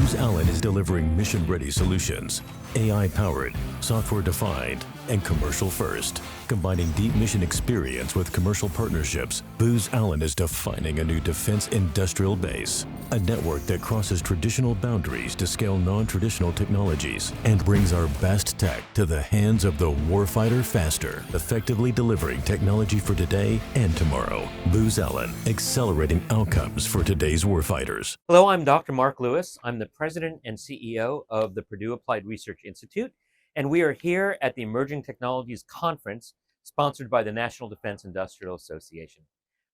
Booz Allen is delivering mission-ready solutions, AI-powered, software-defined, and commercial-first. Combining deep mission experience with commercial partnerships, Booz Allen is defining a new defense industrial base, a network that crosses traditional boundaries to scale non-traditional technologies and brings our best tech to the hands of the warfighter faster, effectively delivering technology for today and tomorrow. Booz Allen, accelerating outcomes for today's warfighters. Hello, I'm Dr. Mark Lewis. I'm the president and CEO of the Purdue Applied Research Institute, and we are here at the Emerging Technologies Conference sponsored by the National Defense Industrial Association.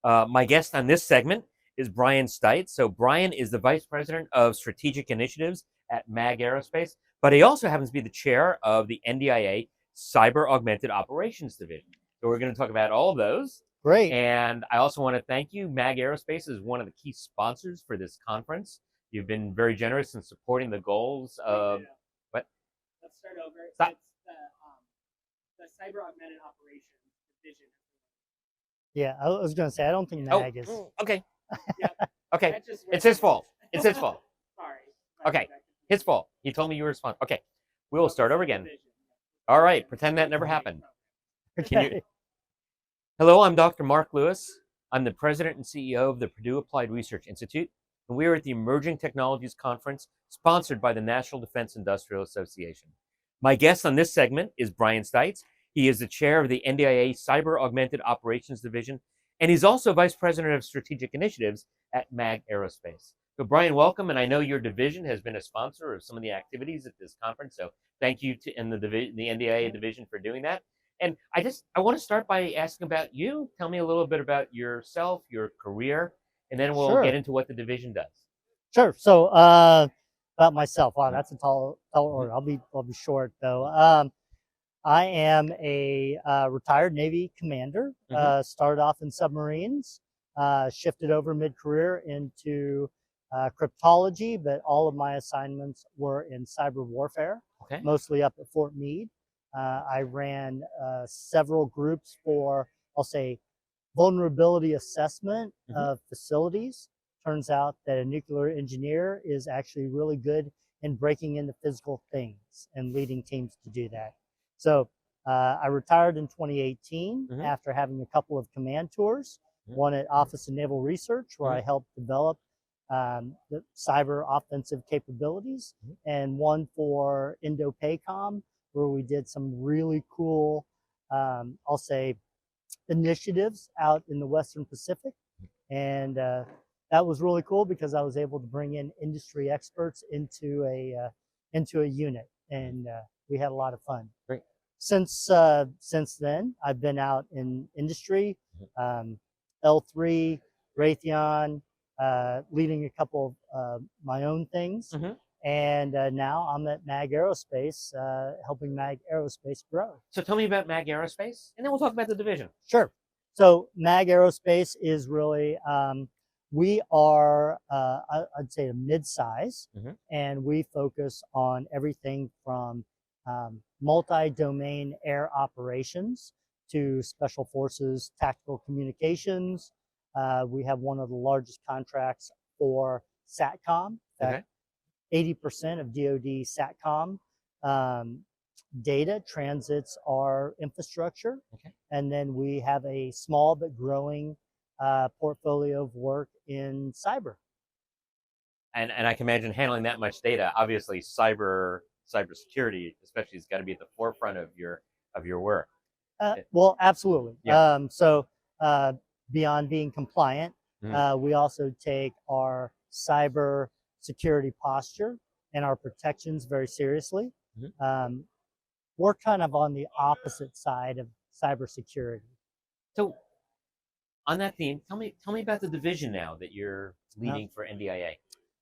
My guest on this segment is Brian Stites. So Brian is the Vice President of Strategic Initiatives at MAG Aerospace, but he also happens to be the chair of the NDIA Cyber-Augmented Operations Division. So we're going to talk about all of those. Great. And I also want to thank you. MAG Aerospace is one of the key sponsors for this conference. You've been very generous in supporting the goals of... What? Let's start over. Stop. It's the Cyber-Augmented Operations Division. Yeah, I was going to say, I don't think MAG is. Okay. Yeah. Okay. That just It's his fault. It's his fault. Sorry. Okay. His fault. He told me you were responsible. Okay. We will start over again. All right. Pretend that never happened. Okay. Hello, I'm Dr. Mark Lewis. I'm the president and CEO of the Purdue Applied Research Institute, and we are at the Emerging Technologies Conference sponsored by the National Defense Industrial Association. My guest on this segment is Brian Stites. He is the chair of the NDIA Cyber-Augmented Operations Division, and he's also vice president of strategic initiatives at MAG Aerospace. So Brian, welcome, and I know your division has been a sponsor of some of the activities at this conference, so thank you to the NDIA division for doing that. And I want to start by asking about you. Tell me a little bit about yourself, your career, and then we'll get into what the division does. Sure. So about myself, wow, that's a tall order. I'll be short though. I am a retired Navy commander. Started off in submarines, shifted over mid-career into cryptology, but all of my assignments were in cyber warfare, mostly up at Fort Meade. I ran several groups for, I'll say, vulnerability assessment of facilities. Turns out that a nuclear engineer is actually really good in breaking into physical things and leading teams to do that. So I retired in 2018 after having a couple of command tours, one at Office of Naval Research, where I helped develop the cyber offensive capabilities, and one for Indo-PACOM, where we did some really cool, I'll say, initiatives out in the Western Pacific. And that was really cool because I was able to bring in industry experts into a unit, and we had a lot of fun. Great. Since then, I've been out in industry, L3, Raytheon, leading a couple of my own things. And now I'm at MAG Aerospace, helping MAG Aerospace grow. So tell me about MAG Aerospace, and then we'll talk about the division. Sure. So MAG Aerospace is really, we are, I'd say, a mid-size, and we focus on everything from multi-domain air operations to special forces, tactical communications. We have one of the largest contracts for SATCOM. 80% of DoD SATCOM data transits our infrastructure. And then we have a small but growing portfolio of work in cyber. And I can imagine handling that much data. Obviously, cybersecurity, especially, has got to be at the forefront of your work. Well, absolutely. So beyond being compliant, we also take our cyber security posture and our protections very seriously. We're kind of on the opposite side of cybersecurity. So on that theme, tell me about the division now that you're leading for NDIA.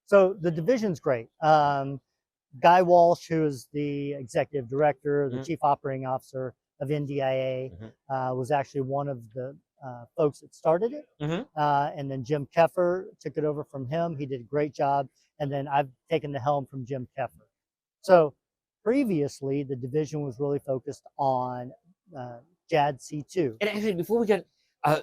So the division's great. Guy Walsh, who is the executive director, the chief operating officer of NDIA, was actually one of the folks that started it. And then Jim Keffer took it over from him. He did a great job. And then I've taken the helm from Jim Keffer. So previously, the division was really focused on JADC2. And actually, before we get,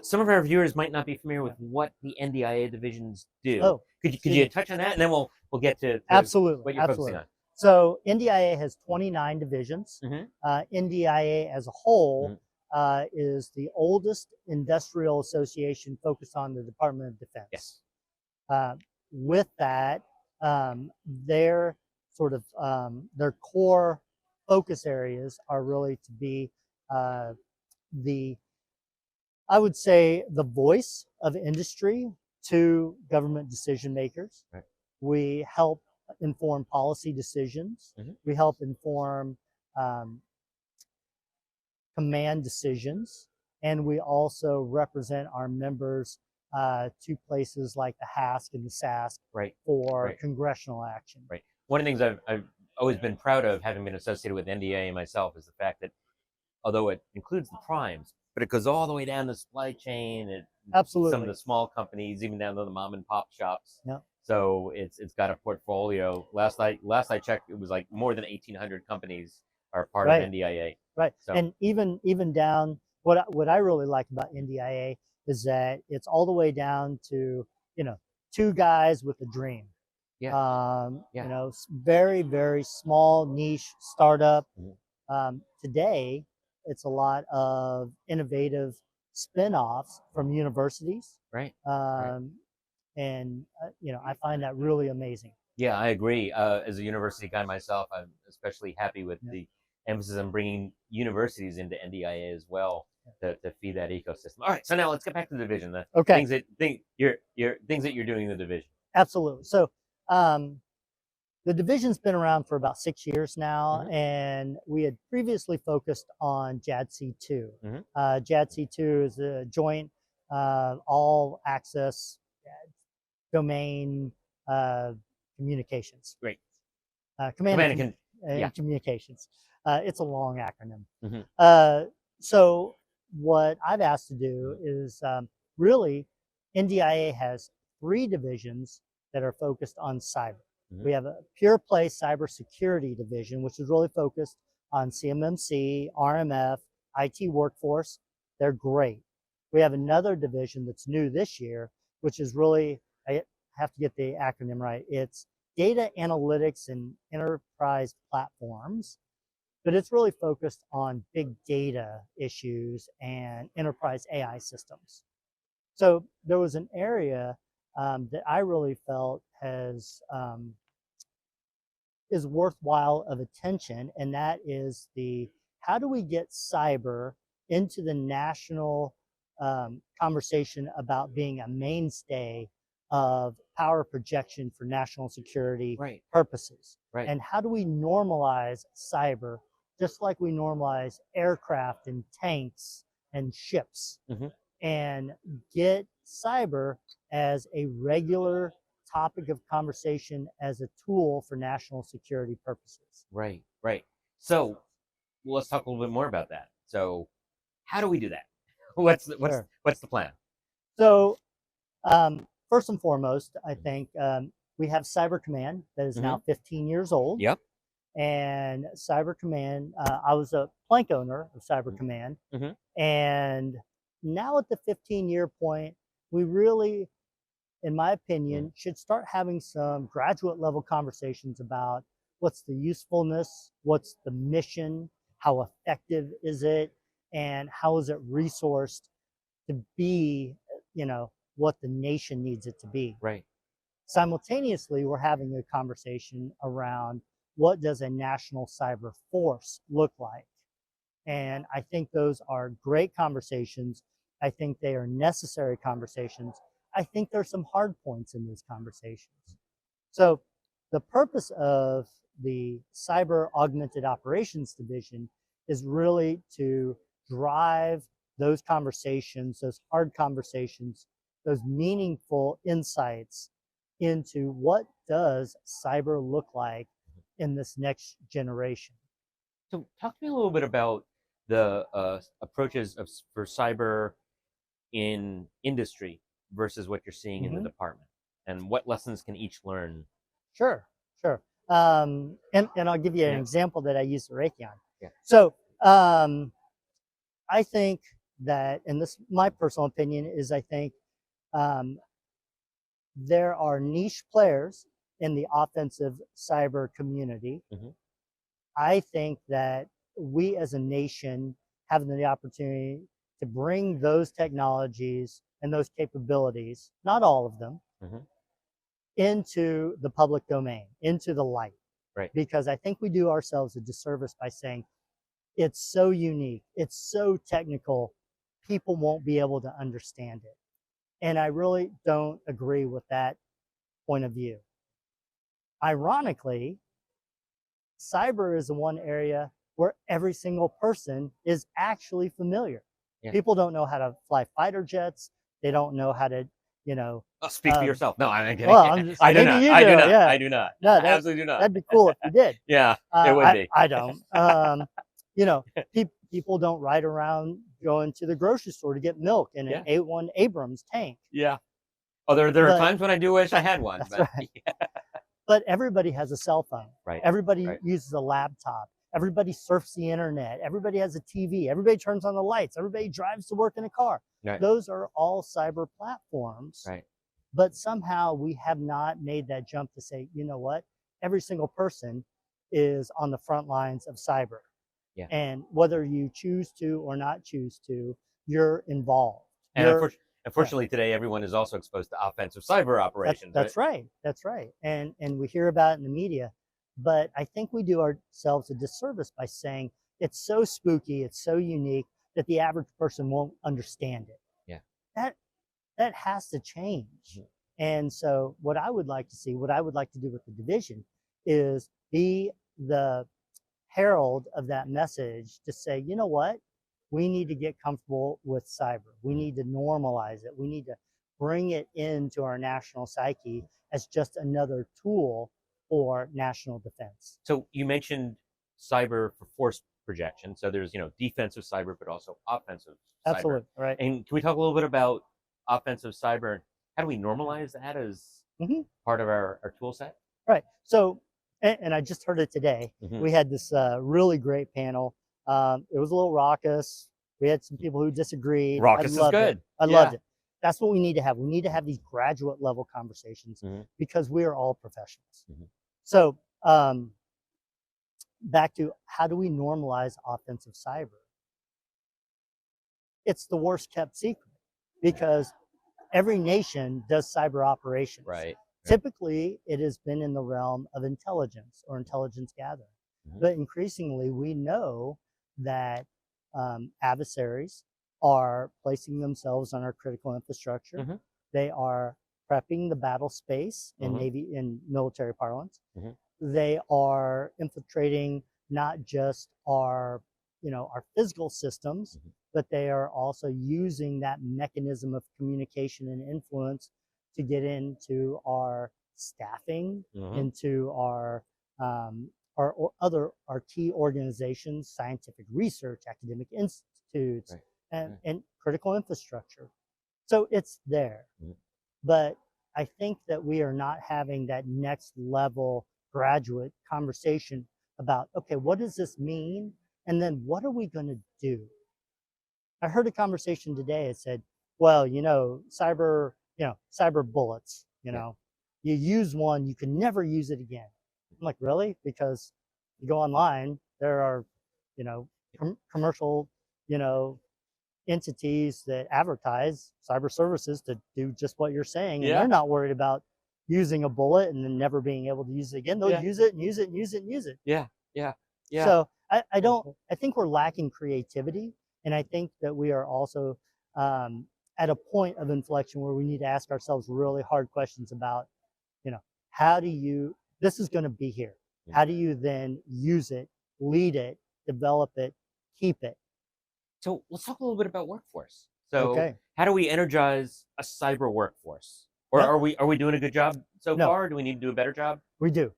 some of our viewers might not be familiar with what the NDIA divisions do. Oh, could you touch on that, and then we'll we'll get to Absolutely. what you're Absolutely. focusing on. So NDIA has 29 divisions. Mhm. NDIA as a whole Mhm. is the oldest industrial association focused on the Department of Defense. Yes. With that, their sort of their core focus areas are really to be the, I would say, the voice of industry to government decision makers. Right. We help inform policy decisions. Mhm. We help inform command decisions, and we also represent our members to places like the HASC and the SASC Right. for Right. congressional action. Right. One of the things I've always been proud of, having been associated with NDIA myself, is the fact that although it includes the primes, but it goes all the way down the supply chain and Absolutely. some of the small companies, even down to the mom and pop shops. Yeah. So it's got a portfolio. Last I checked, it was like more than 1,800 companies are part Right. of NDIA. Right. So, And even down, what I really like about NDIA is that it's all the way down to, two guys with a dream. Yeah. Very, very small niche startup. Mhm. Today, it's a lot of innovative spin-offs from universities. Right. And I find that really amazing. Yeah, I agree. As a university guy myself, I'm especially happy with Yeah. the emphasis on bringing universities into NDIA as well to feed that ecosystem. All right, so now let's get back to the division. The Okay. things that you're doing in the division. Absolutely. So the division's been around for about 6 years now, Mhm. and we had previously focused on JADC2. Mhm. JADC2 is a joint all access domain communications. Great. Command and Command and yeah. communications. It's a long acronym. Mhm. So what I've asked to do is really, NDIA has 3 divisions that are focused on cyber. Mhm. We have a pure play cybersecurity division, which is really focused on CMMC, RMF, IT workforce. They're great. We have another division that's new this year, which is really, I have to get the acronym right. It's data analytics and enterprise platforms, but it's really focused on big data issues and enterprise AI systems. So there was an area that I really felt is worthwhile of attention, and that is how do we get cyber into the national conversation about being a mainstay of power projection for national security Right. purposes? Right. And how do we normalize cyber just like we normalize aircraft and tanks and ships, Mhm. and get cyber as a regular topic of conversation as a tool for national security purposes? Right. Right. So let's talk a little bit more about that. So how do we do that? What's the plan? So first and foremost, I think we have Cyber Command that is now 15 years old. Yep. And Cyber Command, I was a plank owner of Cyber Command. Mhm. And now at the 15-year point, we really, in my opinion, should start having some graduate level conversations about what's the usefulness, what's the mission, how effective is it, and how is it resourced to be, what the nation needs it to be. Right. Simultaneously, we're having a conversation around what does a national cyber force look like? And I think those are great conversations. I think they are necessary conversations. I think there's some hard points in those conversations. So the purpose of the Cyber-Augmented Operations Division is really to drive those conversations, those hard conversations, those meaningful insights into what does cyber look like in this next generation. So talk to me a little bit about the approaches for cyber in industry versus what you're seeing in the department, and what lessons can each learn? Sure. And I'll give you an Yeah. example that I use at Raytheon. Yeah. So I think that, and this my personal opinion is, I think there are niche players in the offensive cyber community. Mhm. I think that we as a nation have the opportunity to bring those technologies and those capabilities, not all of them, Mhm. into the public domain, into the light. Right. Because I think we do ourselves a disservice by saying it's so unique, it's so technical, people won't be able to understand it. And I really don't agree with that point of view. Ironically, cyber is the one area where every single person is actually familiar. Yeah. People don't know how to fly fighter jets. They don't know how to, Oh, speak for um, yourself. No, I'm kidding. well, I'm just I do maybe not. you I do, do not. yeah. I do not. No, I absolutely do not. that'd be cool if you did. Yeah, it would be. I don't. People don't ride around going to the grocery store to get milk in an Yeah. A1 Abrams tank. Yeah. Oh, there are But times when I do wish I had one, that's but right. But everybody has a cell phone. Right. Everybody Right. uses a laptop. Everybody surfs the internet. Everybody has a TV. Everybody turns on the lights. Everybody drives to work in a car. Right. Those are all cyber platforms. Right. But somehow we have not made that jump to say, you know what? Every single person is on the front lines of cyber. Yeah. And whether you choose to or not choose to, you're involved. And unfortunately, today everyone is also exposed to offensive cyber operations. That's right. That's right. And we hear about it in the media, but I think we do ourselves a disservice by saying it's so spooky, it's so unique that the average person won't understand it. Yeah. That has to change. Mhm. And so what I would like to see, what I would like to do with the division is be the herald of that message to say, you know what? We need to get comfortable with cyber. We need to normalize it. We need to bring it into our national psyche as just another tool for national defense. So you mentioned cyber for force projection. So there's, defensive cyber, but also offensive cyber. Absolutely, right. And can we talk a little bit about offensive cyber? How do we normalize that as part of our tool set? Right. So, and I just heard it today. Mhm. We had this really great panel. It was a little raucous. We had some people who disagreed. Raucous is good. I loved it. That's what we need to have. We need to have these graduate level conversations because we are all professionals. So, back to how do we normalize offensive cyber? It's the worst kept secret because every nation does cyber operations. Right. Typically, it has been in the realm of intelligence or intelligence gathering. But increasingly, we know that adversaries are placing themselves on our critical infrastructure. They are prepping the battle space in military parlance. They are infiltrating not just our physical systems, but they are also using that mechanism of communication and influence to get into our staffing, into our key organizations, scientific research, academic institutes, and critical infrastructure. So it's there. But I think that we are not having that next level graduate conversation about, okay, what does this mean? And then what are we going to do? I heard a conversation today. It said, well, cyber bullets, you use one, you can never use it again. I'm like, really? Because you go online, there are, commercial, entities that advertise cyber services to do just what you're saying. And they're not worried about using a bullet and then never being able to use it again. They'll use it and use it and use it and use it. Yeah. So I think we're lacking creativity. And I think that we are also at a point of inflection where we need to ask ourselves really hard questions about, how do you, this is going to be here. How do you then use it, lead it, develop it, keep it? So let's talk a little bit about workforce. So how do we energize a cyber workforce? Or are we doing a good job so far? Do we need to do a better job? We do.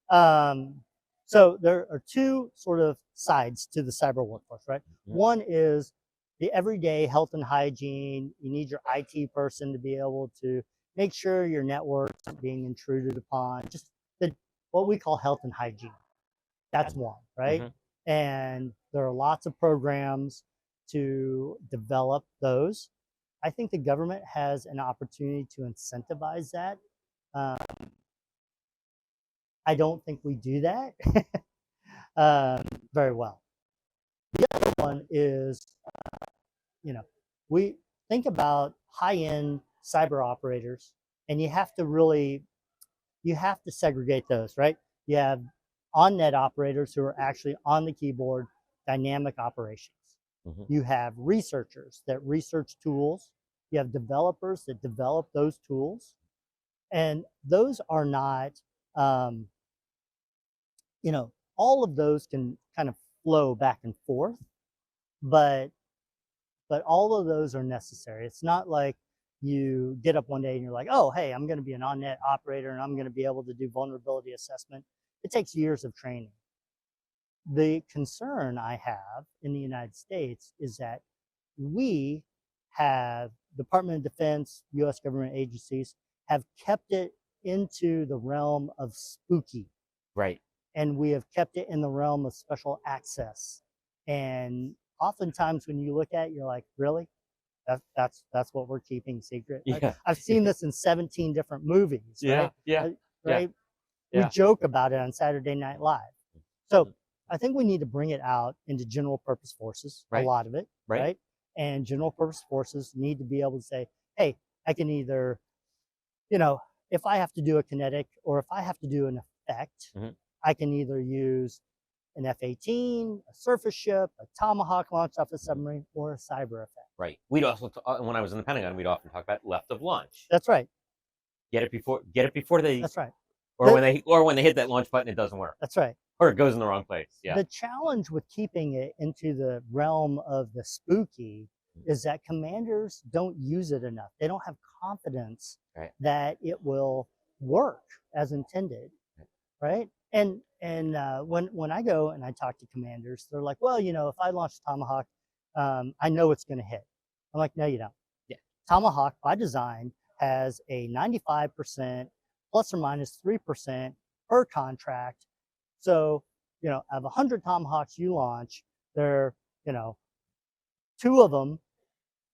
So there are two sort of sides to the cyber workforce, right? One is the everyday health and hygiene. You need your IT person to be able to make sure your networks aren't being intruded upon. Just what we call health and hygiene. That's one, right? And there are lots of programs to develop those. I think the government has an opportunity to incentivize that. I don't think we do that very well. The other one is, we think about high-end cyber operators, and you have to segregate those, right? You have on-net operators who are actually on the keyboard, dynamic operations. You have researchers that research tools. You have developers that develop those tools. And those are not, all of those can kind of flow back and forth, but all of those are necessary. It's not like you get up one day and you're like, oh, hey, I'm going to be an on-net operator and I'm going to be able to do vulnerability assessment. It takes years of training. The concern I have in the United States is that we have Department of Defense, U.S. government agencies have kept it into the realm of spooky. Right. And we have kept it in the realm of special access. And oftentimes when you look at it, you're like, really? That's what we're keeping secret? Yeah. I've seen this in 17 different movies, right? Yeah. Right? Yeah. We joke about it on Saturday Night Live. So I think we need to bring it out into general purpose forces, a lot of it, right? And general purpose forces need to be able to say, hey, I can either, if I have to do a kinetic or if I have to do an effect, I can either use an F-18, a surface ship, a Tomahawk launched off a submarine, or a cyber effect. Right. We'd also, when I was in the Pentagon, we'd often talk about left of launch. That's right. Get it before they. That's right. Or when they hit that launch button, it doesn't work. That's right. Or it goes in the wrong place. Yeah. The challenge with keeping it into the realm of the spooky is that commanders don't use it enough. They don't have confidence that it will work as intended, right? And when I go and I talk to commanders, they're like, well, if I launch Tomahawk, I know it's going to hit. I'm like, no, you don't. Yeah. Tomahawk, by design, has a 95% plus or minus 3% per contract. So, out of 100 Tomahawks you launch, there, 2 of them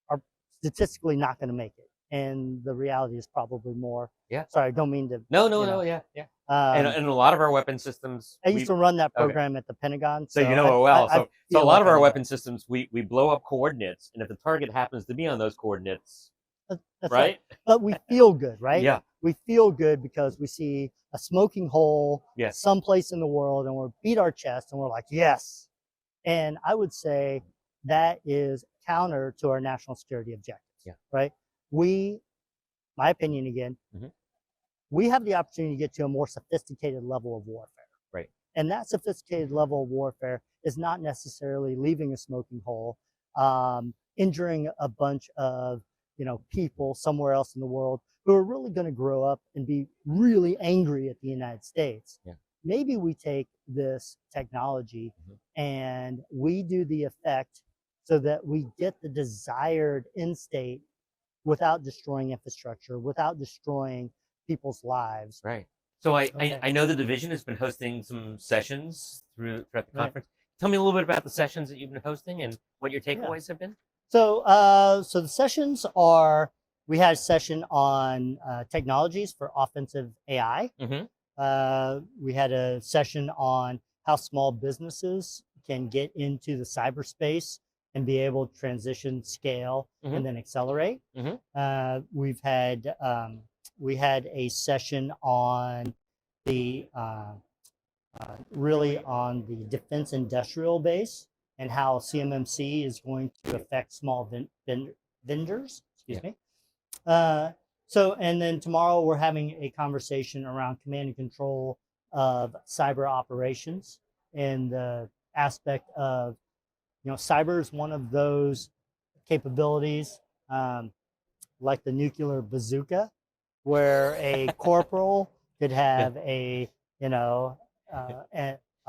are statistically not going to make it. And the reality is probably more. Yeah. Sorry, I don't mean to. No. Yeah. And a lot of our weapon systems. I used to run that program at the Pentagon. So you know it well. So a lot of our weapon systems, we blow up coordinates, and if the target happens to be on those coordinates, that's right? But we feel good, right? Yeah. We feel good because we see a smoking hole someplace in the world, and we're beat our chest, and we're like, yes. And I would say that is counter to our national security objectives. Yeah. Right. My opinion again, we have the opportunity to get to a more sophisticated level of warfare. Right. And that sophisticated level of warfare is not necessarily leaving a smoking hole, injuring a bunch of, people somewhere else in the world who are really going to grow up and be really angry at the United States. Yeah. Maybe we take this technology and we do the effect so that we get the desired end state without destroying infrastructure, without destroying people's lives. Right. So I know the division has been hosting some sessions throughout the conference. Tell me a little bit about the sessions that you've been hosting and what your takeaways have been. So the sessions are, we had a session on technologies for offensive AI. We had a session on how small businesses can get into the cyberspace and be able to transition, scale, and then accelerate. We had a session on the really on the defense industrial base and how CMMC is going to affect small vendors. Excuse me. And then tomorrow we're having a conversation around command and control of cyber operations and the aspect of, cyber is one of those capabilities, like the nuclear bazooka, where a corporal could have a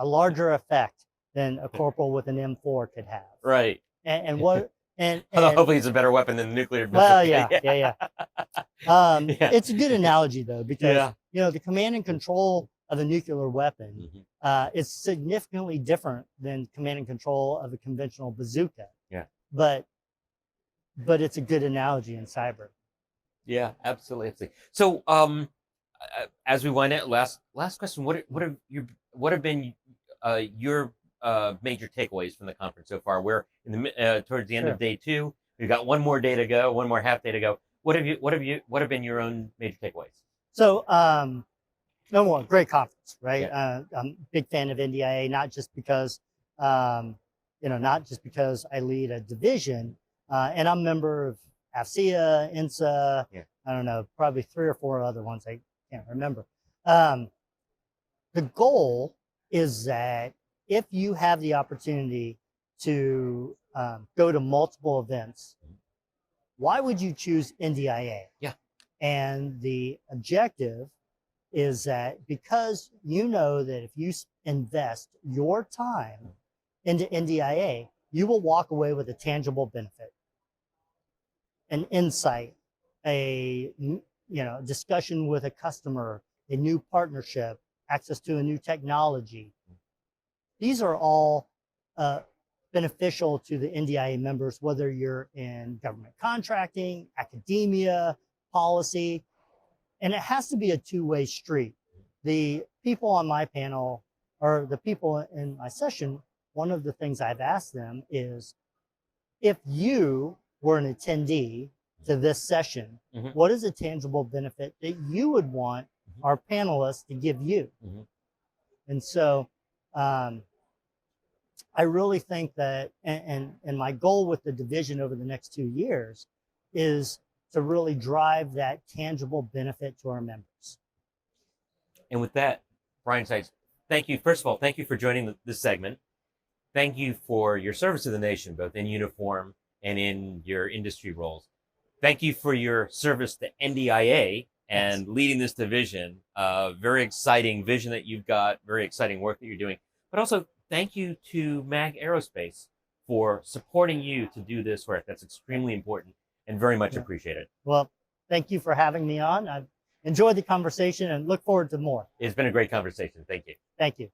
larger effect than a corporal with an M4 could have. Right. And hopefully it's a better weapon than the nuclear bazooka. Well, yeah. It's a good analogy though, because the command and control of a nuclear weapon is significantly different than command and control of a conventional bazooka. Yeah. But it's a good analogy in cyber. Yeah, absolutely. So as we wind out, last question: what have been your major takeaways from the conference so far? We're towards the end of day 2. We've got one more day to go, one more half day to go. What have been your own major takeaways? So, number one, great conference, right? Yeah. I'm a big fan of NDIA, not just because, not just because I lead a division, and I'm a member of AFCEA, INSA, Yeah. I don't know, probably 3 or 4 other ones. I can't remember. The goal is that if you have the opportunity to go to multiple events, why would you choose NDIA? Yeah. And the objective is that because you know that if you invest your time into NDIA, you will walk away with a tangible benefit, an insight, a discussion with a customer, a new partnership, access to a new technology. These are all beneficial to the NDIA members, whether you're in government contracting, academia, policy, and it has to be a two-way street. The people on my panel or the people in my session, one of the things I've asked them is, if you were an attendee to this session, what is a tangible benefit that you would want our panelists to give you? And so I really think that, and my goal with the division over the next 2 years is to really drive that tangible benefit to our members. And with that, Brian Stites, thank you. First of all, thank you for joining this segment. Thank you for your service to the nation, both in uniform and in your industry roles. Thank you for your service to NDIA and leading this division. Very exciting vision that you've got, very exciting work that you're doing. But also, thank you to MAG Aerospace for supporting you to do this work. That's extremely important and very much appreciated. Well, thank you for having me on. I've enjoyed the conversation and look forward to more. It's been a great conversation. Thank you. Thank you.